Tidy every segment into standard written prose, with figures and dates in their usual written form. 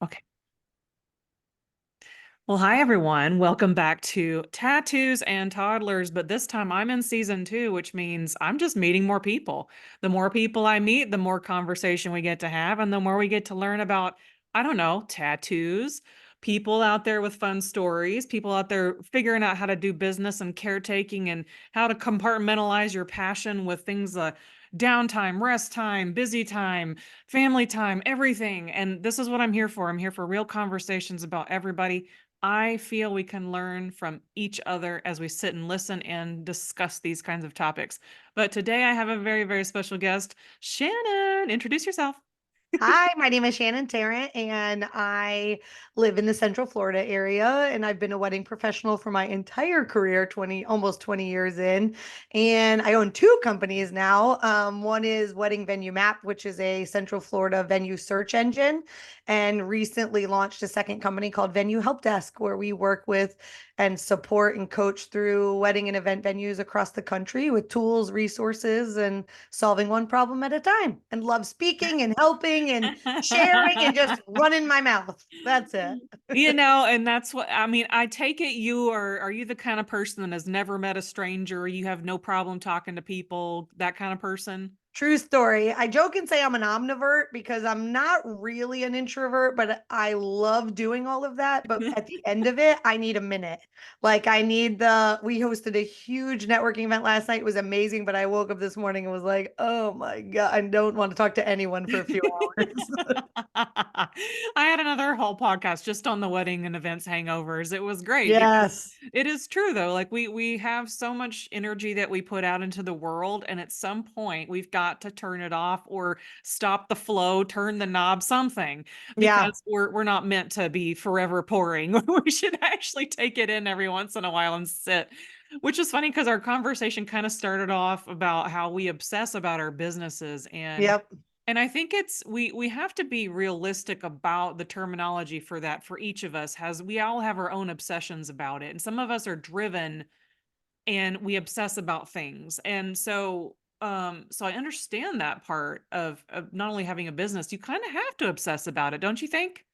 Okay. Well, hi everyone. Welcome back to Tattoos and Toddlers, but this time I'm in season 2, which means I'm just meeting more people. The more people I meet, the more conversation we get to have, and the more we get to learn about, I don't know, tattoos, people out there with fun stories, people out there figuring out how to do business and caretaking and how to compartmentalize your passion with things downtime, rest time, busy time, family time, everything. And this is what I'm here for. I'm here for real conversations about everybody. I feel we can learn from each other as we sit and listen and discuss these kinds of topics. But today I have a very, very special guest, Shannon. Introduce yourself. Hi, my name is Shannon Tarrant, and I live in the Central Florida area. And I've been a wedding professional for my entire career, almost 20 years in. And I own two companies now. One is Wedding Venue Map, which is a Central Florida venue search engine, and recently launched a second company called Venue Help Desk, where we work with and support and coach through wedding and event venues across the country with tools, resources, and solving one problem at a time. And love speaking and helping and sharing and just running my mouth. That's it. And that's what I mean. I take it are you the kind of person that has never met a stranger? You have no problem talking to people, that kind of person? True story. I joke and say I'm an omnivert because I'm not really an introvert, but I love doing all of that. But at the end of it, I need a minute. We hosted a huge networking event last night. It was amazing, but I woke up this morning and was like, oh my God, I don't want to talk to anyone for a few hours. I had another whole podcast just on the wedding and events hangovers. It was great because Yes. it is true though. Like we have so much energy that we put out into the world, and at some point we've got to turn it off or stop the flow, turn the knob, something, Yeah. because we're not meant to be forever pouring. We should actually take it in every once in a while and sit. Which is funny because our conversation kind of started off about how we obsess about our businesses, Yep. and I think it's we have to be realistic about the terminology for that for each of us, has we all have our own obsessions about it. And some of us are driven and we obsess about things. And so I understand that part of not only having a business, you kind of have to obsess about it, don't you think?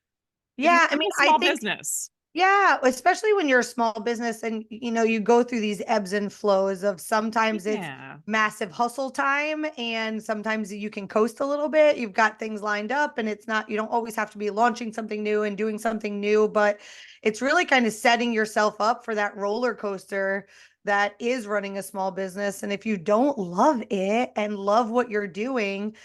If you Yeah. I have mean, a I small think business. Yeah, especially when you're a small business and you go through these ebbs and flows of sometimes it's Yeah. massive hustle time and sometimes you can coast a little bit. You've got things lined up and you don't always have to be launching something new and doing something new, but it's really kind of setting yourself up for that roller coaster that is running a small business. And if you don't love it and love what you're doing,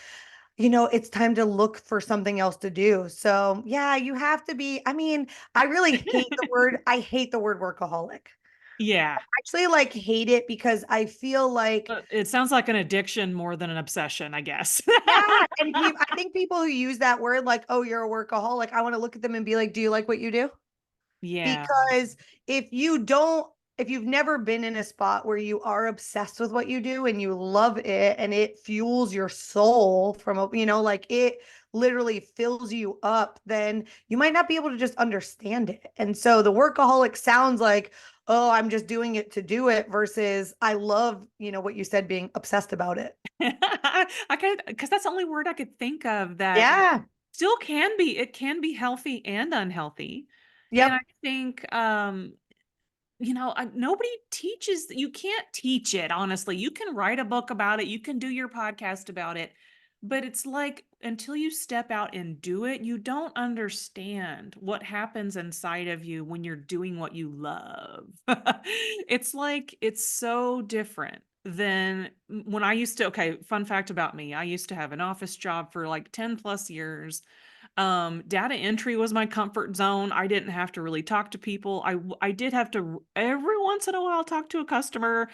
it's time to look for something else to do. So, yeah, you have to be. I mean, I hate the word workaholic. Yeah. Actually, like, hate it because I feel like, It sounds like an addiction more than an obsession, I guess. yeah. And I think people who use that word, like, oh, you're a workaholic, I want to look at them and be like, do you like what you do? Yeah. Because if you've never been in a spot where you are obsessed with what you do and you love it and it fuels your soul like it literally fills you up, then you might not be able to just understand it. And so the workaholic sounds like, oh, I'm just doing it to do it versus I love, what you said, being obsessed about it. I could, because that's the only word I could think of that Yeah. still can be, it can be healthy and unhealthy. And I Yep. think, nobody teaches, you can't teach it, honestly. You can write a book about it, you can do your podcast about it, but it's like until you step out and do it, you don't understand what happens inside of you when you're doing what you love. It's like it's so different than when I used to. Okay, fun fact about me, I used to have an office job for like 10 plus years. Data entry was my comfort zone. I didn't have to really talk to people. I did have to every once in a while talk to a customer,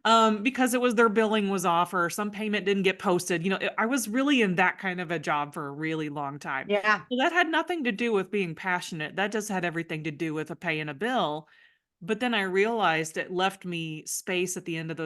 because it was their billing was off or some payment didn't get posted. I was really in that kind of a job for a really long time. Yeah. So that had nothing to do with being passionate. That just had everything to do with a paying a bill. But then I realized it left me space at the end of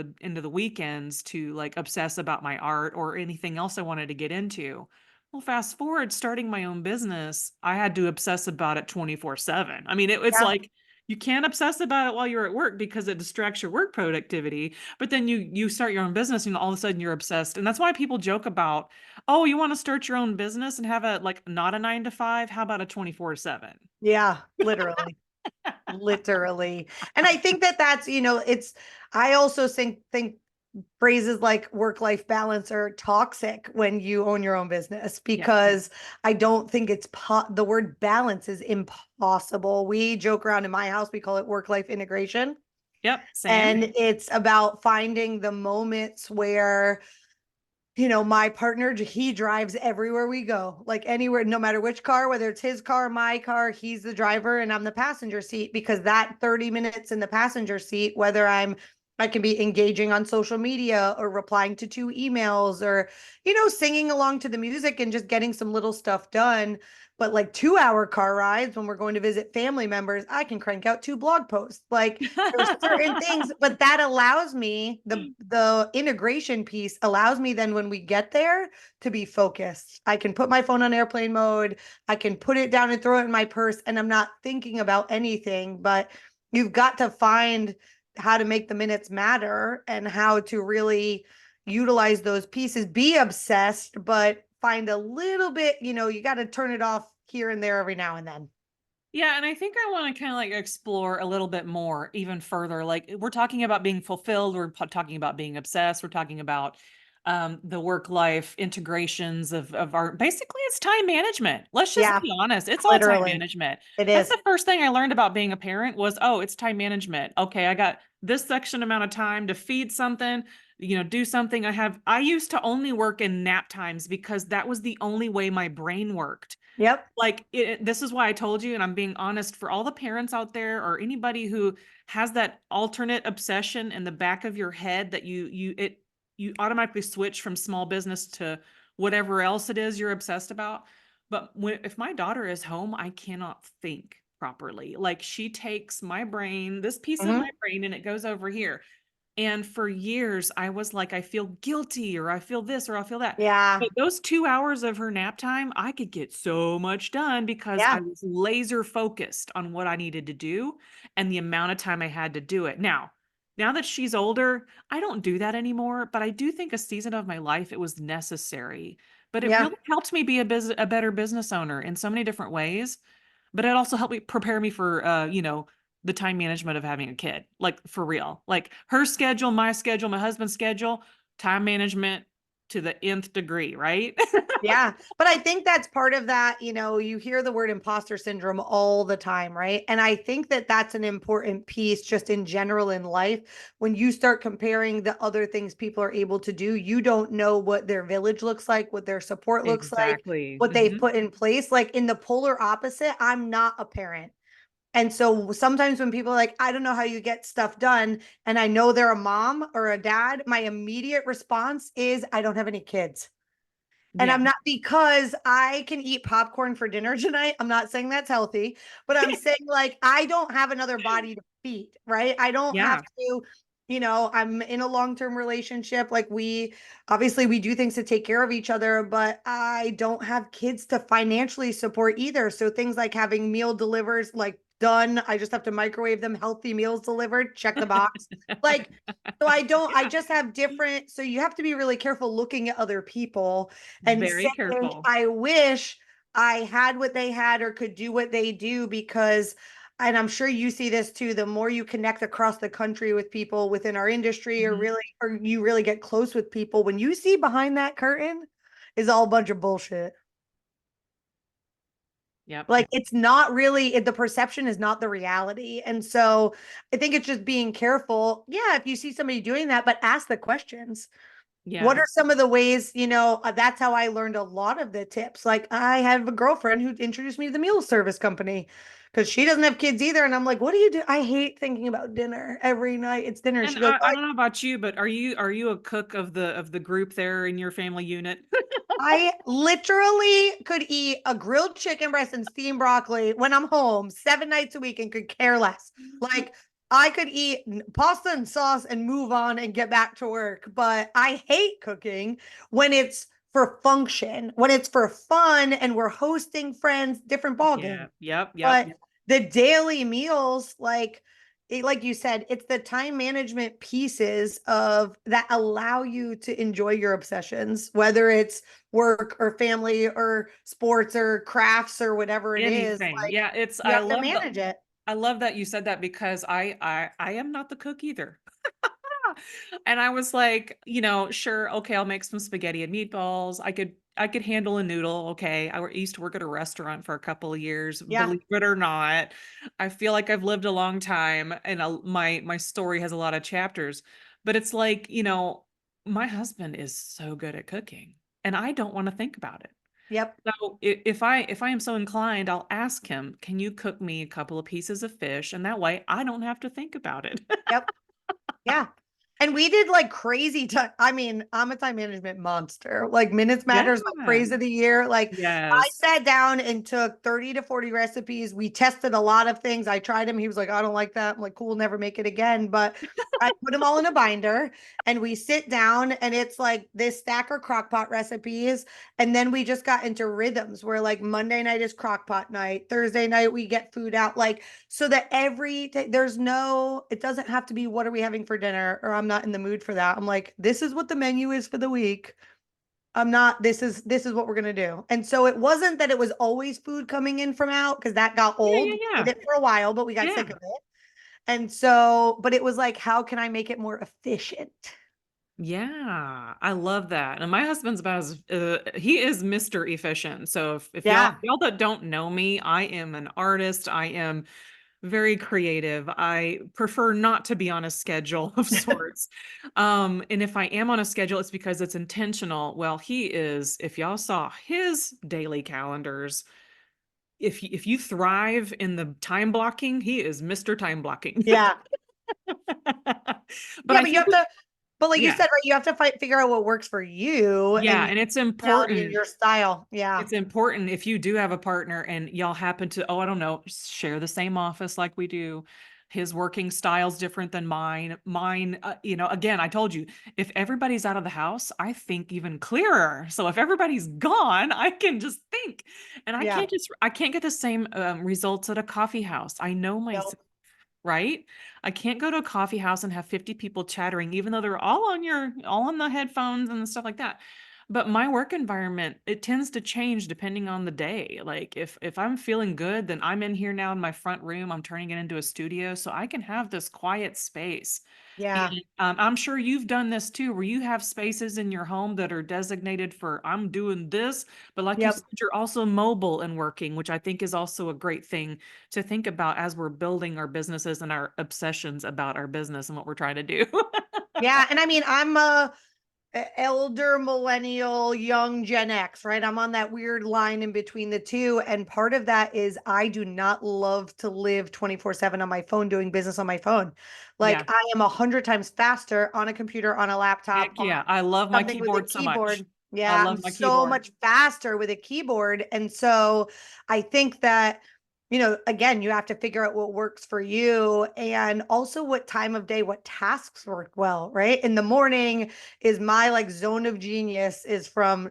the weekends to like obsess about my art or anything else I wanted to get into. Well, fast forward, starting my own business, I had to obsess about it 24/7. I mean, it's Yeah. like You can't obsess about it while you're at work because it distracts your work productivity. But then you start your own business and all of a sudden you're obsessed. And that's why people joke about, oh, you want to start your own business and have a like not a 9 to 5? How about a 24/7? Yeah, literally. Literally. And I think that that's, it's, I also think phrases like work-life balance are toxic when you own your own business, Yeah. because I don't think the word balance is impossible. We joke around in my house, we call it work-life integration. Yep. Same. And it's about finding the moments where, my partner, he drives everywhere we go, like anywhere, no matter which car, whether it's his car, my car, he's the driver and I'm the passenger seat, because that 30 minutes in the passenger seat, whether I can be engaging on social media or replying to 2 emails or, singing along to the music and just getting some little stuff done. But like 2 hour car rides when we're going to visit family members, I can crank out 2 blog posts. Like there's certain things, but that allows me, the integration piece allows me then when we get there to be focused. I can put my phone on airplane mode. I can put it down and throw it in my purse and I'm not thinking about anything. But you've got to find how to make the minutes matter and how to really utilize those pieces, be obsessed, but find a little bit, you got to turn it off here and there every now and then. Yeah, and I think I want to kind of like explore a little bit more, even further. Like we're talking about being fulfilled, we're talking about being obsessed, we're talking about the work-life integrations of our basically it's time management. Let's just Yeah, be honest, it's all time literally. management. It That's is. the first thing I learned about being a parent was, oh, it's time management. Okay, I got this section amount of time to feed something, do something. I used to only work in nap times because that was the only way my brain worked. Yep. Like this is why I told you, and I'm being honest for all the parents out there or anybody who has that alternate obsession in the back of your head that you automatically switch from small business to whatever else it is you're obsessed about. But if my daughter is home, I cannot think properly. Like she takes my brain, this piece of my Mm-hmm. brain, and it goes over here. And for years, I was like, I feel guilty or I feel this or I feel that. Yeah. But those 2 hours of her nap time, I could get so much done because I Yeah. was laser focused on what I needed to do and the amount of time I had to do it. Now that she's older, I don't do that anymore, but I do think a season of my life it was necessary. But it Yeah. really helped me be a better business owner in so many different ways. But it also helped me prepare me for the time management of having a kid, like for real. Like her schedule, my husband's schedule, time management to the nth degree, right? Yeah. But I think that's part of that. You hear the word imposter syndrome all the time, right? And I think that that's an important piece just in general in life. When you start comparing the other things people are able to do, you don't know what their village looks like, what their support looks like, Exactly. what they've put in place. Like in the polar opposite, I'm not a parent. And so sometimes when people are like, I don't know how you get stuff done, and I know they're a mom or a dad, my immediate response is, I don't have any kids. And Yeah. I'm not, because I can eat popcorn for dinner tonight. I'm not saying that's healthy, but I'm saying like I don't have another body to feed, right? I don't have Yeah. to, I'm in a long-term relationship. Like we obviously we do things to take care of each other, but I don't have kids to financially support either. So things like having meal delivers like done, I just have to microwave them, healthy meals delivered, check the box. Like so I just have different, so you have to be really careful looking at other people and Very saying, careful. I wish I had what they had or could do what they do, because, and I'm sure you see this too, the more you connect across the country with people within our industry or Mhm. really, or you really get close with people, when you see behind that curtain is all a bunch of bullshit. Yep. Like it's not really, the perception is not the reality. And so I think it's just being careful. Yeah, if you see somebody doing that, but ask the questions. What Yeah. are some of the ways, that's how I learned a lot of the tips. Like I have a girlfriend who introduced me to the meal service company because she doesn't have kids either. And I'm like, what do you do? I hate thinking about dinner every night. It's dinner. And She goes, I don't know about you, but are you a cook of the group there in your family unit? I literally could eat a grilled chicken breast and steamed broccoli when I'm home 7 nights a week and could care less. Like I could eat pasta and sauce and move on and get back to work. But I hate cooking when it's for function, when it's for fun and we're hosting friends, different Yeah. ballgame. Yep. But Yep. the daily meals, like you said, it's the time management pieces of that allow you to enjoy your obsessions, whether it's work or family or sports or crafts or whatever it is. Anything. Like Yeah, it's you have to manage it. I love that you said that because I am not the cook either. And I was like, sure, okay, I'll make some spaghetti and meatballs. I could handle a noodle, okay. Used to work at a restaurant for a couple of years, Yeah. believe it or not. I feel like I've lived a long time and my story has a lot of chapters. But it's like, my husband is so good at cooking and I don't want to think about it. Yep. So if I am so inclined, I'll ask him, "Can you cook me a couple of pieces of fish?" And that way I don't have to think about it. Yep. Yeah. And we did like crazy time. I mean, I'm a time management monster. Like minutes Yeah. matters, like phrase of the year. Like I Yes. sat down and took 30 to 40 recipes. We tested a lot of things. I tried them. He was like, I don't like that. I'm like, cool, never make it again. But I put them all in a binder and we sit down and it's like this stack of crock pot recipes. And then we just got into rhythms where like Monday night is crock pot night. Thursday night we get food out. Like so that every day there's no, it doesn't have to be what are we having for dinner or I'm not in the mood for that. I'm like, this is what the menu is for the week. I'm not, this is what we're gonna do. And so it wasn't that it was always food coming in from out because that got Yeah, old. yeah, We did yeah. it for a while, but we got Yeah. sick of it. And so, but it was like, how can I make it more efficient? Yeah, I love that. And my husband's about as he is Mr. Efficient. So if y'all Yeah. y'all that don't know me, I am an artist. I am very creative. I prefer not to be on a schedule of sorts. And if I am on a schedule, it's because it's intentional. Well, he is, if y'all saw his daily calendars, if you thrive in the time blocking, he is Mr. Time Blocking. Yeah. But Yeah, I but you think have to, but like you yeah. said, right, you have to figure out what works for you Yeah, and and it's your personality and important. your style. Yeah. It's important if you do have a partner and y'all happen to, oh, I don't know, share the same office like we do. His working style's different than mine. Mine, again, I told you, if everybody's out of the house, I think even clearer. So if everybody's gone, I can just think, and Yeah. I can't get the same results at a coffee house. I know myself, Nope. right? I can't go to a coffee house and have 50 people chattering, even though they're all on the headphones and stuff like that. But my work environment, it tends to change depending on the day. Like if I'm feeling good, then I'm in here now in my front room. I'm turning it into a studio so I can have this quiet space. And Yeah. I'm sure you've done this too, where you have spaces in your home that are designated for I'm doing this, but like you Yep. said, you're also mobile and working, which I think is also a great thing to think about as we're building our businesses and our obsessions about our business and what we're trying to do. Yeah. And I mean, I'm a elder millennial, young Gen X, right? I'm on that weird line in between the two. And part of that is I do not love to live 24/7 on my phone, doing business on my phone. Like Yeah. I am 100 times faster on a computer, on a laptop, Heck on yeah. I love my something with a keyboard so much. keyboard. I Yeah, love I'm my so keyboard. much faster with a keyboard. And so I think that, again, you have to figure out what works for you and also what time of day, what tasks work well, right? In the morning is my like zone of genius is from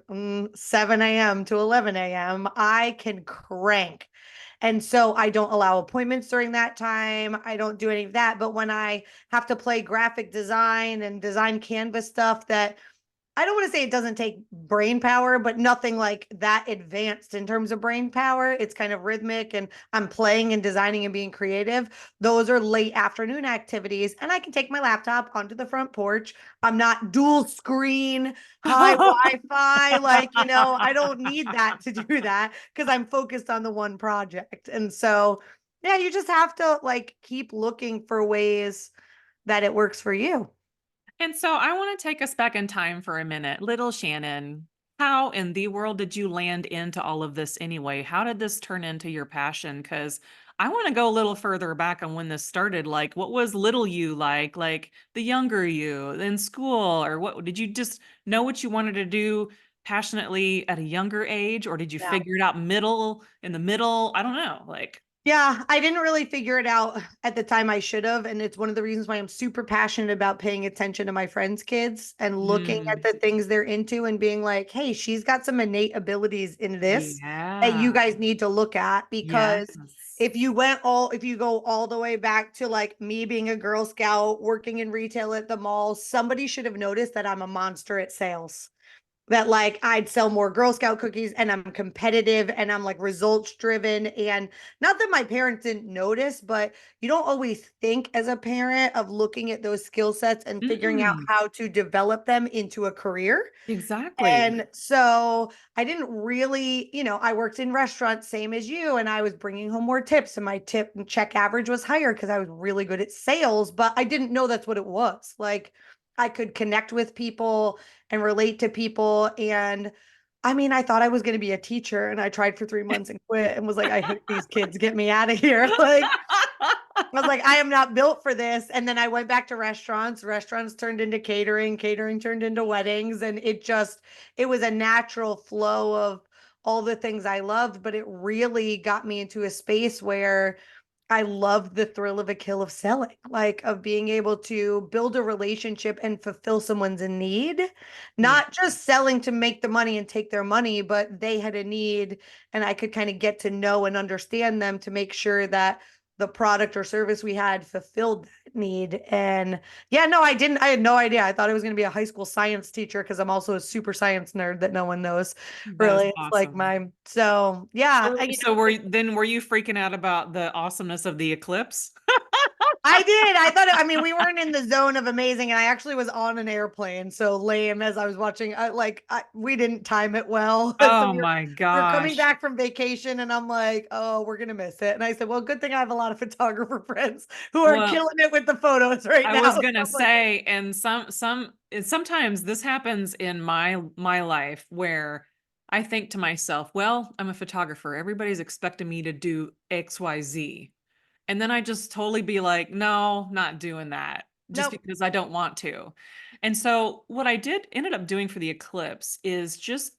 7 a.m. to 11 a.m. I can crank. And so I don't allow appointments during that time. I don't do any of that. But when I have to play graphic design and design canvas stuff that I don't want to say it doesn't take brain power, but nothing like that advanced in terms of brain power. It's kind of rhythmic and I'm playing and designing and being creative. Those are late afternoon activities. And I can take my laptop onto the front porch. I'm not dual screen, high Wi Fi. Like, I don't need that to do that because I'm focused on the one project. And so, yeah, you just have to like keep looking for ways that it works for you. And so I want to take us back in time for a minute. Little Shannon, how in the world did you land into all of this anyway? How did this turn into your passion? Because I want to go a little further back on when this started. Like, what was little you like? Like the younger you in school, or what did you just know what you wanted to do passionately at a younger age, or did you Yeah. figure it out in the middle? I don't know. Like, Yeah, I didn't really figure it out at the time I should have. And it's one of the reasons why I'm super passionate about paying attention to my friends' kids and looking at Mm, the things they're into and being like, hey, she's got some innate abilities in this that yeah. you guys need to look at. Because Yes. if you go all the way back to like me being a Girl Scout, working in retail at the mall, somebody should have noticed that I'm a monster at sales, that like I'd sell more Girl Scout cookies and I'm competitive and I'm like results driven. And not that my parents didn't notice, but you don't always think as a parent of looking at those skill sets and figuring out Mm, how to develop them into a career. exactly. And so I didn't really, I worked in restaurants, same as you, and I was bringing home more tips, and my tip and check average was higher because I was really good at sales, but I didn't know that's what it was. Like I could connect with people and relate to people. And I mean, I thought I was going to be a teacher, and I tried for 3 months and quit and was like, I hate these kids. Get me out of here. Like, I was like, I am not built for this. And then I went back to restaurants. Restaurants turned into catering. Catering turned into weddings. And it was a natural flow of all the things I loved. But it really got me into a space where I loved the thrill of a kill of selling, like of being able to build a relationship and fulfill someone's need, Yeah. not just selling to make the money and take their money, but they had a need and I could kind of get to know and understand them to make sure that the product or service we had fulfilled that need. And yeah, no, I had no idea. I thought I was going to be a high school science teacher because I'm also a super science nerd that no one knows. That is Really, it's like awesome. so yeah, So were you freaking out about the awesomeness of the eclipse? I did. I mean, we weren't in the zone of amazing, and I actually was on an airplane. So lame as I was watching, we didn't time it well. So Oh my we were coming gosh. back from vacation, and I'm like, oh, we're gonna miss it. And I said, well, good thing I have a lot of photographer friends who are Well, killing it with the photos right I now. was So gonna I'm like, say, and sometimes this happens in my life where I think to myself, well, I'm a photographer. Everybody's expecting me to do XYZ. And then I just totally be like, no, not doing that just nope. because I don't want to. And so what I did ended up doing for the eclipse is just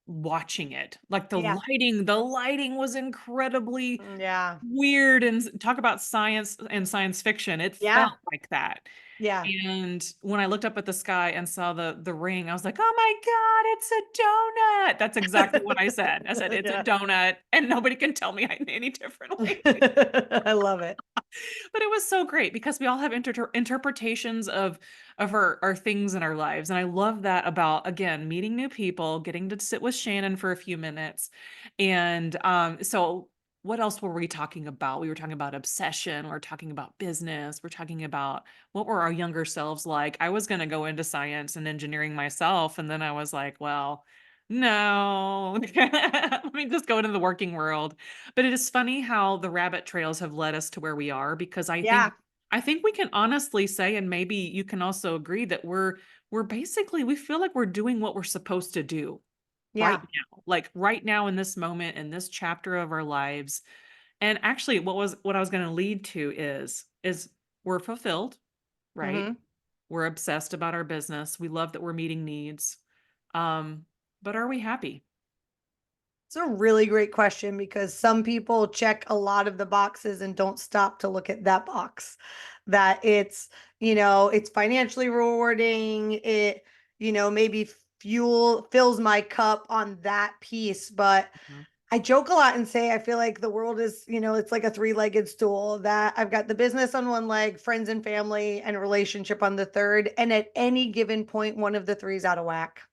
watching it. Like Yeah. the lighting was incredibly Yeah. weird, and talk about science and science fiction. It felt Yeah. like that. Yeah. And when I looked up at the sky and saw the ring, I was like, "Oh my God, it's a donut." That's exactly what I said. I said, "It's a Yeah. donut," and nobody can tell me any differently. I love it. But it was so great because we all have interpretations of our things in our lives, and I love that about, again, meeting new people, getting to sit with Shannon for a few minutes. And so what else were we talking about? We were talking about obsession, we're talking about business, we're talking about what were our younger selves like. I was going to go into science and engineering myself, and then I was like, well, no. Let me just go into the working world. But it is funny how the rabbit trails have led us to where we are, because Yeah. I think we can honestly say, and maybe you can also agree, that we're basically, we feel like we're doing what we're supposed to do right Yeah. now. Like right now in this moment, in this chapter of our lives. And actually what I was going to lead to is we're fulfilled, right? Hmm. We're obsessed about our business. We love that we're meeting needs. Um, but are we happy? It's a really great question because some people check a lot of the boxes and don't stop to look at that box. That it's financially rewarding. Maybe fills my cup on that piece. But Mhm. I joke a lot and say I feel like the world is, it's like a three-legged stool, that I've got the business on one leg, friends and family, and relationship on the third. And at any given point, one of the three is out of whack.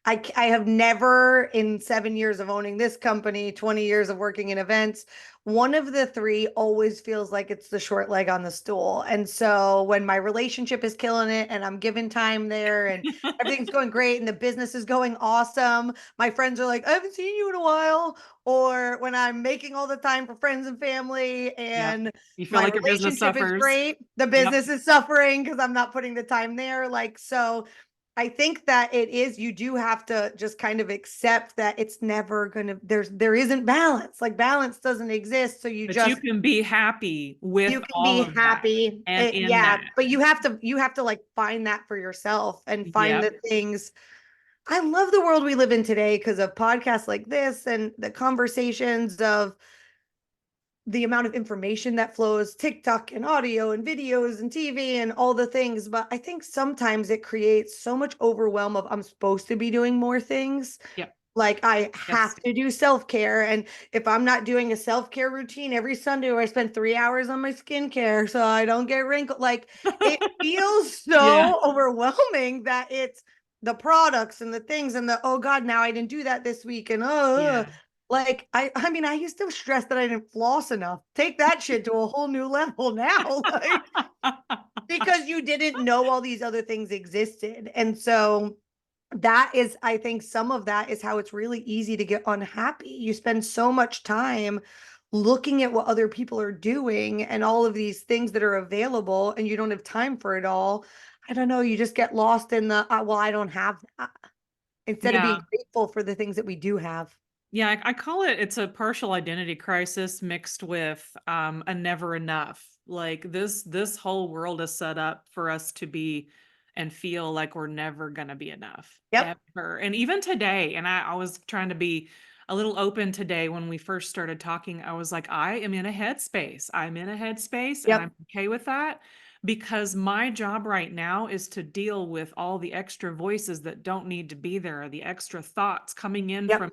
I have never, in 7 years of owning this company, 20 years of working in events, one of the three always feels like it's the short leg on the stool. And so when my relationship is killing it and I'm giving time there and everything's going great and the business is going awesome, my friends are like, I haven't seen you in a while. Or when I'm making all the time for friends and family Yep. and You feel my like your business relationship is suffers. great, the Yep. business is suffering because I'm not putting the time there. Like, so I think that you do have to just kind of accept that it's never gonna, there isn't balance. Like balance doesn't exist. So But you can be happy with you can all be of that happy. and in Yeah, that. but you have to like find that for yourself and find Yep. the things. I love the world we live in today because of podcasts like this and the conversations of the amount of information that flows, TikTok and audio and videos and TV and all the things. But I think sometimes it creates so much overwhelm of I'm supposed to be doing more things. Yep. Like I have Yes. to do self-care. And if I'm not doing a self-care routine every Sunday where I spend 3 hours on my skincare so I don't get wrinkled, like it feels Yeah. so overwhelming that it's the products and the things and the, oh God, now I didn't do that this week. And Yeah. like I mean, I used to stress that I didn't floss enough. Take that shit to a whole new level now. Like because you didn't know all these other things existed. And so that is, I think some of that is how it's really easy to get unhappy. You spend so much time looking at what other people are doing and all of these things that are available, and you don't have time for it all. I don't know. You just get lost in the, well, I don't have that, instead of being Yeah. grateful for the things that we do have. Yeah, I call it's a partial identity crisis mixed with a never enough. Like this whole world is set up for us to be and feel like we're never gonna be enough Yep. ever. And even today, and I was trying to be a little open today when we first started talking. I was like, I am in a headspace. I'm in a headspace and Yep. I'm okay with that because my job right now is to deal with all the extra voices that don't need to be there, the extra thoughts coming in Yep. from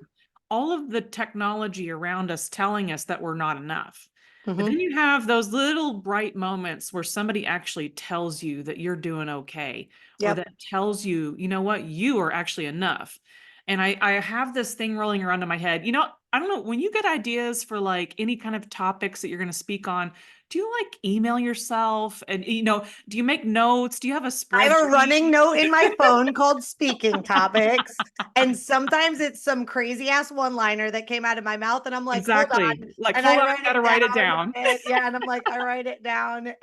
all of the technology around us telling us that we're not enough. But then Mm-hmm. you have those little bright moments where somebody actually tells you that you're doing okay, or Yep. that tells you, you know what, you are actually enough. And I have this thing rolling around in my head. I don't know, when you get ideas for like any kind of topics that you're going to speak on, do you like email yourself and, do you make notes? Do you have a I have a spreadsheet? running note in my phone called speaking topics. And sometimes it's some crazy ass one liner that came out of my mouth. And I'm like, hold Exactly. on. Like, And hold I on, write I got it to write it down. down. And yeah. And I'm like, I write it down.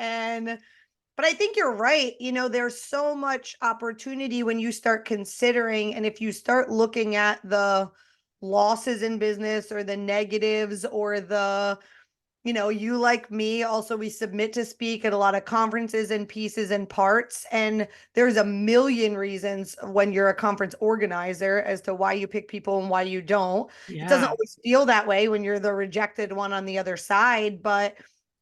But I think you're right. There's so much opportunity when you start considering, and if you start looking at the losses in business or the negatives or you like me, also we submit to speak at a lot of conferences and pieces and parts. And there's a million reasons when you're a conference organizer as to why you pick people and why you don't. It doesn't Yeah. always feel that way when you're the rejected one on the other side, but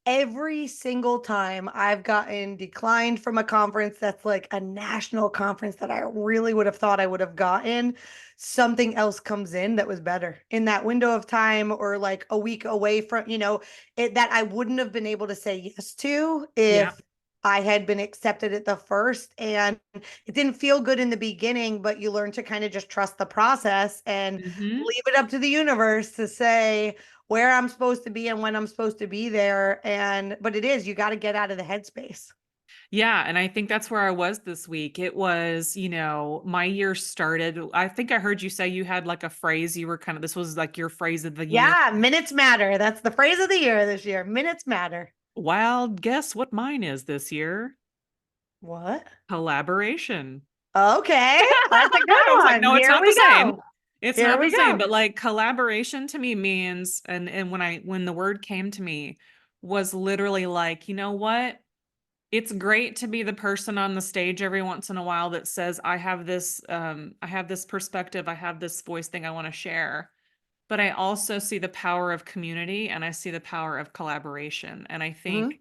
every single time I've gotten declined from a conference that's like a national conference that I really would have thought I would have gotten, something else comes in that was better in that window of time, or like a week away from, that I wouldn't have been able to say yes to Yeah. if I had been accepted at the first. And it didn't feel good in the beginning, but you learn to kind of just trust the process and Hmm. leave it up to the universe to say where I'm supposed to be and when I'm supposed to be there. But you got to get out of the headspace. Yeah. And I think that's where I was this week. It was, my year started. I think I heard you say you had like a phrase you were this was like your phrase of the year. Yeah, minutes matter. That's the phrase of the year this year. Minutes matter. Well, guess what mine is this year? What? Collaboration. Okay, that's a I good was like, one. no, it's Here not the we same. go. It's Here not we the same, go. but like collaboration to me means, and when the word came to me was literally like, you know what? It's great to be the person on the stage every once in a while that says, I have this perspective, I have this voice thing I want to share. But I also see the power of community and I see the power of collaboration. And I Mhm. think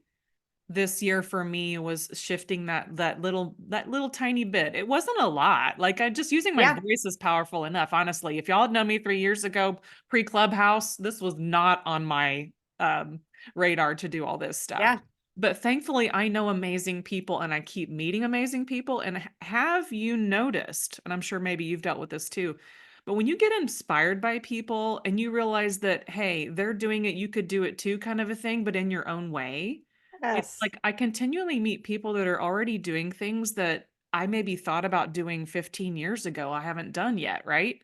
this year for me was shifting that little tiny bit. It wasn't a lot. Like I just using my Yeah. voice is powerful enough. Honestly, if y'all had known me 3 years ago, pre-Clubhouse, this was not on my um, radar to do all this stuff. Yeah. But thankfully, I know amazing people and I keep meeting amazing people. And have you noticed, and I'm sure maybe you've dealt with this too, but when you get inspired by people and you realize that, hey, they're doing it, you could do it too, kind of a thing, but in your own way, it's Yes. like I continually meet people that are already doing things that I maybe thought about doing 15 years ago. I haven't done yet, right?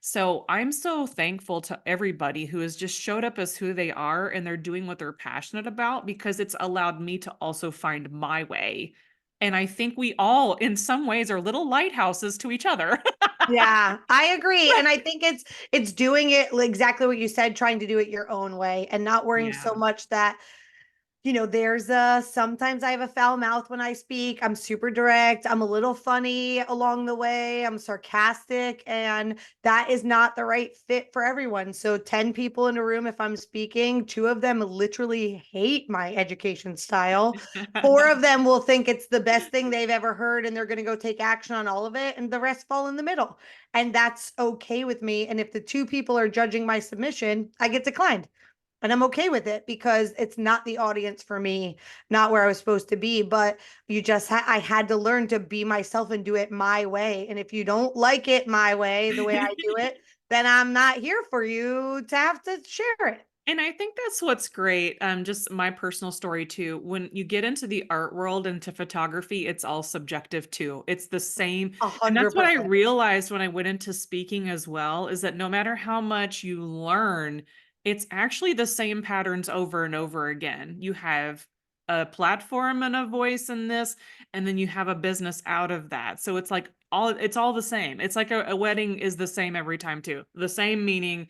So I'm so thankful to everybody who has just showed up as who they are and they're doing what they're passionate about because it's allowed me to also find my way. And I think we all, in some ways, are little lighthouses to each other. Yeah, I agree. And I think it's doing it exactly what you said, trying to do it your own way and not worrying so Yeah. much that there's sometimes I have a foul mouth when I speak. I'm super direct. I'm a little funny along the way. I'm sarcastic, and that is not the right fit for everyone. So 10 people in a room, if I'm speaking, two of them literally hate my education style. Four of them will think it's the best thing they've ever heard, and they're going to go take action on all of it, and the rest fall in the middle. And that's okay with me. And if the two people are judging my submission, I get declined. And I'm okay with it because it's not the audience for me, not where I was supposed to be. But I had to learn to be myself and do it my way. And if you don't like it my way, the way I do it, then I'm not here for you to have to share it. And I think that's what's great. Just my personal story too. When you get into the art world, into photography, it's all subjective too. It's the same. A And hundred that's what I percent. realized when I went into speaking as well, is that no matter how much you learn, it's actually the same patterns over and over again. You have a platform and a voice in this, and then you have a business out of that. So it's all the same. It's like a wedding is the same every time too. The same meaning. Yeah.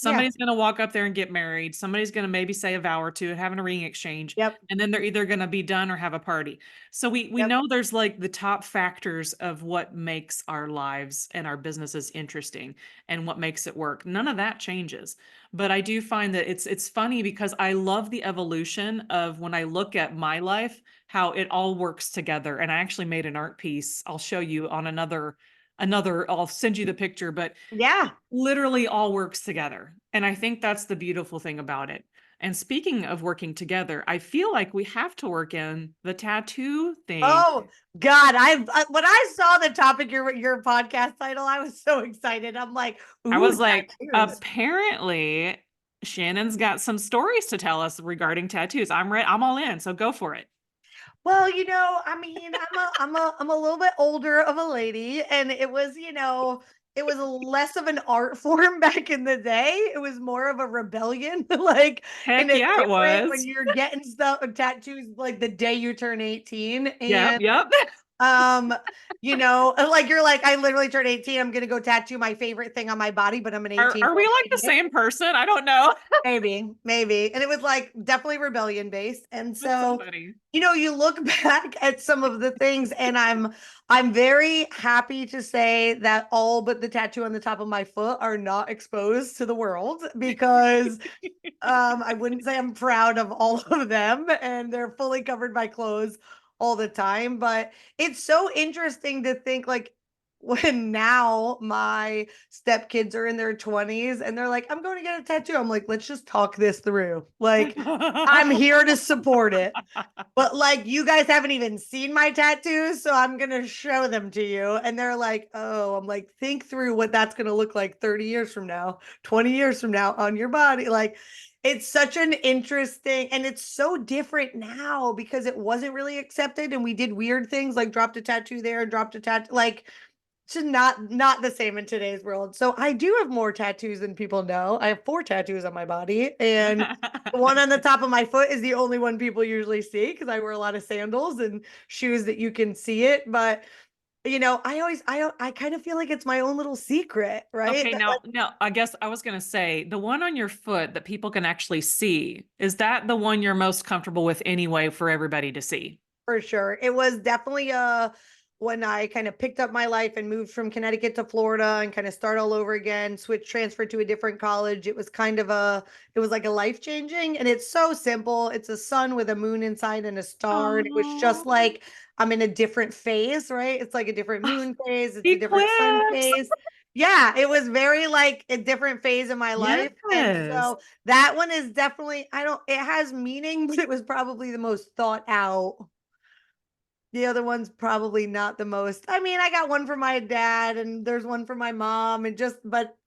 Somebody's going to walk up there and get married. Somebody's going to maybe say a vow or two and having a ring exchange. Yep. And then they're either going to be done or have a party. So we Yep. know there's like the top factors of what makes our lives and our businesses interesting and what makes it work. None of that changes. But I do find that it's funny because I love the evolution of when I look at my life, how it all works together. And I actually made an art piece. I'll show you on I'll send you the picture, but Yeah. literally all works together. And I think that's the beautiful thing about it. And speaking of working together, I feel like we have to work in the tattoo thing. Oh God. When I saw the topic, your podcast title, I was so excited. I'm like, I ooh, was like, tattoos. apparently Shannon's got some stories to tell us regarding tattoos. I'm all in, so go for it. Well, I mean, I'm a little bit older of a lady, and it was less of an art form back in the day. It was more of a rebellion, like in Heck a yeah, it different when was. you're getting stuff tattoos like the day you turn 18. Yep, And yep. um, like you're like, I literally turned 18. I'm gonna go tattoo my favorite thing on my body, but I'm an Are 18 year are we old like the idiot. same person? I don't know. Maybe. And it was like definitely rebellion based. And That's so so, funny. you look back at some of the things, and I'm very happy to say that all but the tattoo on the top of my foot are not exposed to the world, because I wouldn't say I'm proud of all of them, and they're fully covered by clothes all the time. But it's so interesting to think, like, when now my stepkids are in their 20s and they're like, I'm going to get a tattoo. I'm like, let's just talk this through. Like, I'm here to support it. But like, you guys haven't even seen my tattoos, so I'm going to show them to you. And they're like, oh, I'm like, think through what that's going to look like 30 years from now, 20 years from now on your body. Like, it's such an interesting, and it's so different now because it wasn't really accepted. And we did weird things like dropped a tattoo there, dropped a tattoo. Like, it's just not the same in today's world. So I do have more tattoos than people know. I have 4 tattoos on my body, and the one on the top of my foot is the only one people usually see because I wear a lot of sandals and shoes that you can see it. But I kind of feel like it's my own little secret, right? Okay, now I guess I was gonna say the one on your foot that people can actually see, is that the one you're most comfortable with anyway for everybody to see? For sure. It was definitely when I kind of picked up my life and moved from Connecticut to Florida and kind of start all over again, transferred to a different college. It was like a life changing, and it's so simple. It's a sun with a moon inside and a star. And it was just Oh, like I'm in a different phase, right? It's like a different moon phase, it's a different sun eclipse. phase. Yeah, it was very like a different phase in my life. And Yes. so that one is definitely, it has meaning, but it was probably the most thought out. The other one's probably not the most. I mean, I got one for my dad and there's one for my mom, and but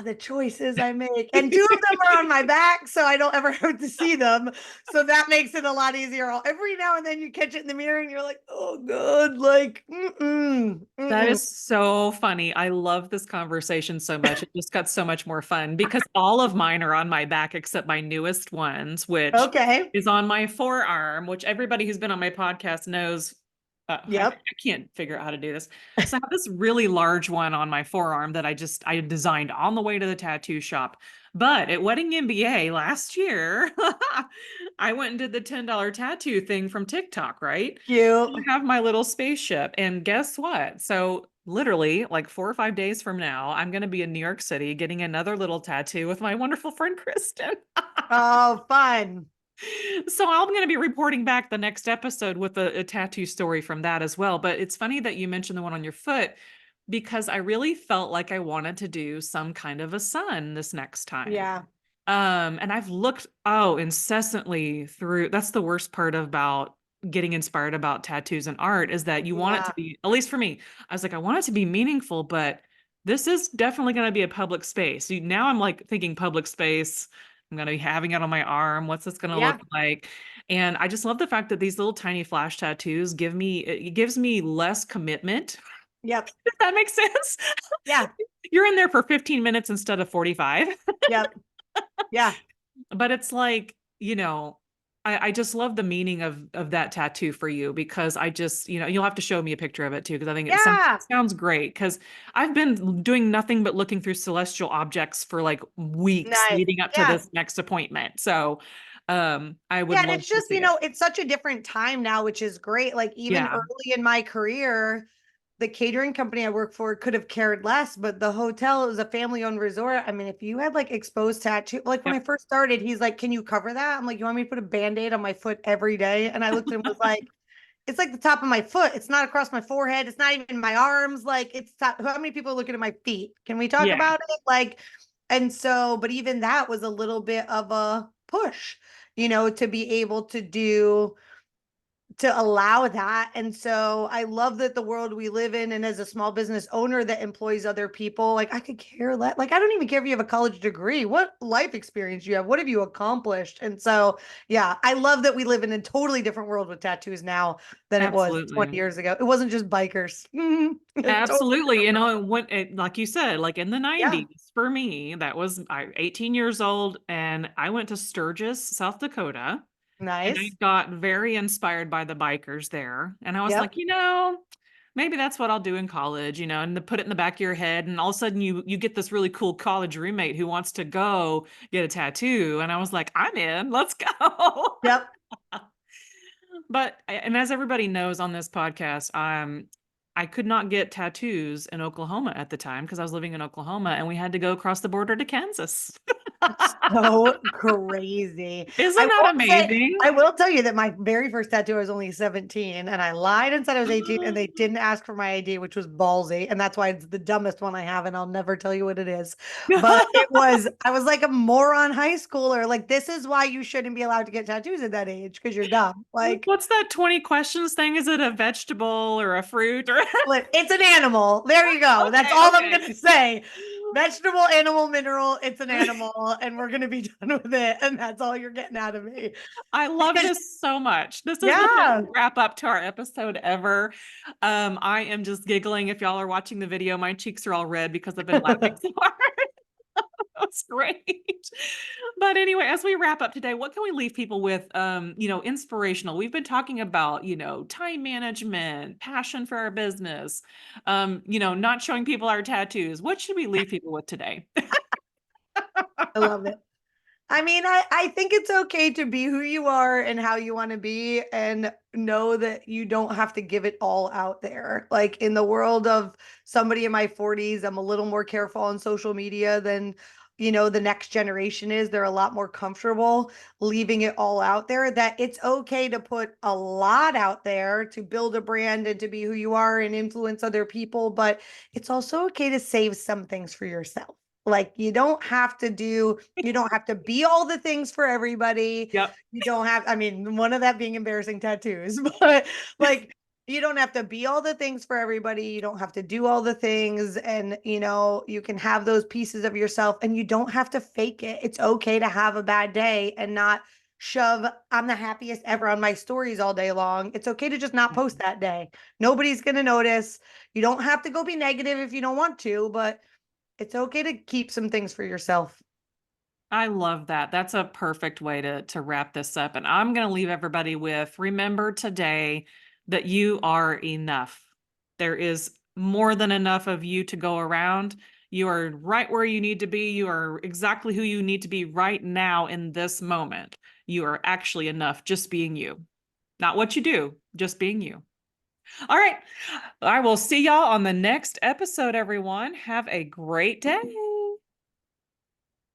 the choices I make. And 2 of them are on my back, so I don't ever have to see them. So that makes it a lot easier. Every now and then you catch it in the mirror and you're like, "Oh god, like That mm-mm." is so funny. I love this conversation so much. It just got so much more fun because all of mine are on my back except my newest ones, which Okay. is on my forearm, which everybody who's been on my podcast knows. I Yep. can't figure out how to do this. So I have this really large one on my forearm that I designed on the way to the tattoo shop. But at Wedding MBA last year, I went and did the $10 tattoo thing from TikTok, right? Cute. I have my little spaceship. And guess what? So, literally, like 4 or 5 days from now, I'm going to be in New York City getting another little tattoo with my wonderful friend Kristen. Oh, fun. So I'm going to be reporting back the next episode with a tattoo story from that as well. But it's funny that you mentioned the one on your foot because I really felt like I wanted to do some kind of a sun this next time. Yeah. And I've looked, incessantly through. That's the worst part about getting inspired about tattoos and art is that you want it to Yeah. be, at least for me, I was like, I want it to be meaningful, but this is definitely going to be a public space. Now I'm like thinking public space. I'm going to be having it on my arm. What's this going to look Yeah. like? And I just love the fact that these little tiny flash tattoos it gives me less commitment. Yep. If that makes sense. Yeah. You're in there for 15 minutes instead of 45. Yep. Yeah. But it's like, I just love the meaning of that tattoo for you because I just, you'll have to show me a picture of it too, because I think Yeah. it sounds great. Because I've been doing nothing but looking through celestial objects for like weeks Nice. leading up to Yeah. this next appointment. So I would Yeah, and love it's to just, see it. it's such a different time now, which is great. Like even Yeah. early in my career, the catering company I worked for could have cared less, but the hotel is a family-owned resort. I mean, if you had like exposed tattoo, like when I Yep. first started, he's like, "Can you cover that?" I'm like, "You want me to put a band-aid on my foot every day?" And I looked at him was like, "It's like the top of my foot. It's not across my forehead. It's not even my arms. Like it's top. How many people are looking at my feet? Can we talk Yeah. about it?" Like, and so, but even that was a little bit of a push, to be able to allow that. And so I love that the world we live in, and as a small business owner that employs other people, like I could care less. Like I don't even care if you have a college degree. What life experience you have? What have you accomplished? And so, yeah, I love that we live in a totally different world with tattoos now than it was 20 Absolutely. years ago. It wasn't just bikers. Totally Absolutely. different. Like you said, like in the Yeah. 90s, for me, that was 18 years old, and I went to Sturgis, South Dakota, and I Nice. got very inspired by the bikers there. And I was like, Yep. maybe that's what I'll do in college, and to put it in the back of your head. And all of a sudden you get this really cool college roommate who wants to go get a tattoo. And I was like, I'm in, let's go. Yep. And as everybody knows on this podcast, I could not get tattoos in Oklahoma at the time because I was living in Oklahoma and we had to go across the border to Kansas. That's so crazy. Isn't that amazing? I will tell you that my very first tattoo I was only 17 and I lied and said I was 18 and they didn't ask for my ID, which was ballsy. And that's why it's the dumbest one I have and I'll never tell you what it is. But I was like a moron high schooler. Like, this is why you shouldn't be allowed to get tattoos at that age because you're dumb. Like, What's that 20 questions thing? Is it a vegetable or a fruit or it's an animal. There you go. That's okay, all I'm okay. going to say. Vegetable, animal, mineral. It's an animal, and we're going to be done with it. And that's all you're getting out of me. I love this so much. This is the Yeah. best wrap up to our episode ever. I am just giggling. If y'all are watching the video, my cheeks are all red because I've been laughing so hard. That's great. But anyway, as we wrap up today, what can we leave people with? Inspirational. We've been talking about, time management, passion for our business, not showing people our tattoos. What should we leave people with today? I love it. I mean, I think it's okay to be who you are and how you want to be and know that you don't have to give it all out there. Like in the world of somebody in my 40s, I'm a little more careful on social media than, the next generation is. They're a lot more comfortable leaving it all out there, that it's okay to put a lot out there to build a brand and to be who you are and influence other people, but it's also okay to save some things for yourself. Like you don't have to be all the things for everybody. Yep. You don't have, I mean, one of that being embarrassing tattoos, but like you don't have to be all the things for everybody. You don't have to do all the things. And, you can have those pieces of yourself and you don't have to fake it. It's okay to have a bad day and not shove, "I'm the happiest ever" on my stories all day long. It's okay to just not post that day. Nobody's going to notice. You don't have to go be negative if you don't want to, but it's okay to keep some things for yourself. I love that. That's a perfect way to wrap this up. And I'm going to leave everybody with remember today that you are enough. There is more than enough of you to go around. You are right where you need to be. You are exactly who you need to be right now in this moment. You are actually enough just being you. Not what you do, just being you. All right. I will see y'all on the next episode, everyone. Have a great day.